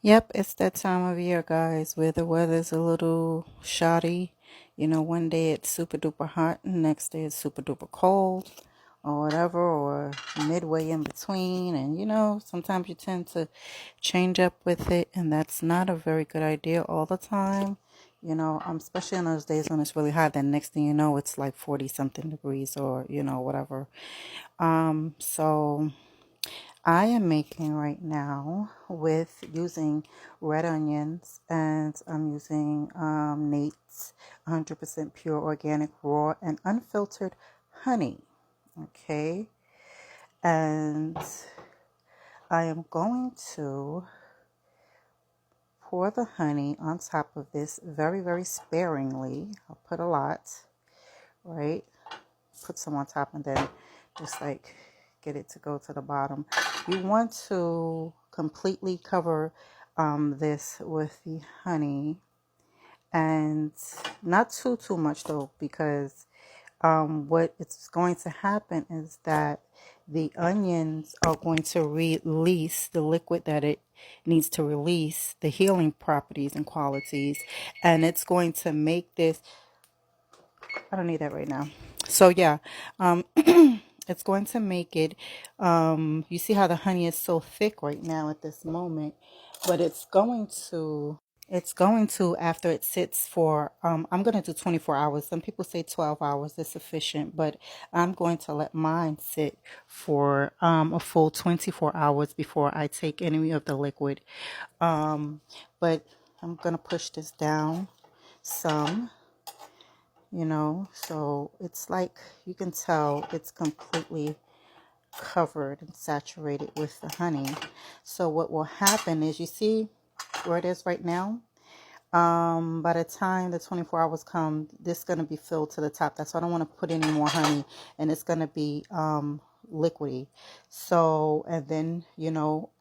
Yep, it's that time of year, guys, where the weather's a little shoddy. You know, one day it's super duper hot, and the next day it's super duper cold, or whatever, or midway in between. And sometimes you tend to change up with it, and that's not a very good idea all the time. Especially on those days when it's really hot, then next thing you know, it's like 40 something degrees, or whatever. So I am making right now with using red onions, and I'm using Nate's 100% pure organic raw and unfiltered honey. Okay. And I am going to pour the honey on top of this very, very sparingly. I'll put a lot, right? Put some on top and then just like get it to go to the bottom. You want to completely cover this with the honey, and not too much though, because what it's going to happen is that the onions are going to release the liquid that it needs to release, the healing properties and qualities, and it's going to make this. I don't need that right now. So yeah, it's going to make it. You see how the honey is so thick right now at this moment, but it's going to. It's going to, after it sits for, I'm going to do 24 hours. Some people say 12 hours is sufficient, but I'm going to let mine sit for a full 24 hours before I take any of the liquid. But I'm going to push this down some, so it's like you can tell it's completely covered and saturated with the honey. So what will happen is, you see where it is right now? By the time the 24 hours come, this is going to be filled to the top. That's why I don't want to put any more honey, and it's going to be liquidy. So, and then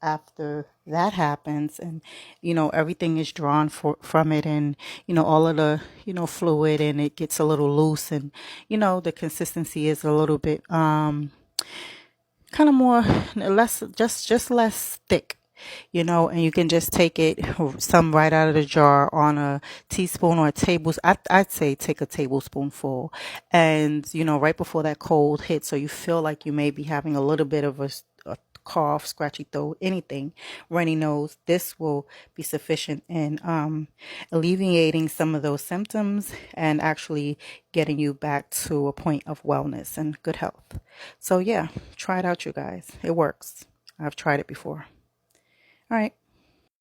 after that happens, and everything is drawn from it, and all of the fluid, and it gets a little loose, and the consistency is a little bit kind of more less, just less thick, and you can just take it some right out of the jar on a teaspoon or a tablespoon. I'd say take a tablespoonful, and right before that cold hits, so you feel like you may be having a little bit of a cough, scratchy throat, anything, runny nose. This will be sufficient in alleviating some of those symptoms and actually getting you back to a point of wellness and good health. So yeah, try it out, you guys. It works. I've tried it before. All right.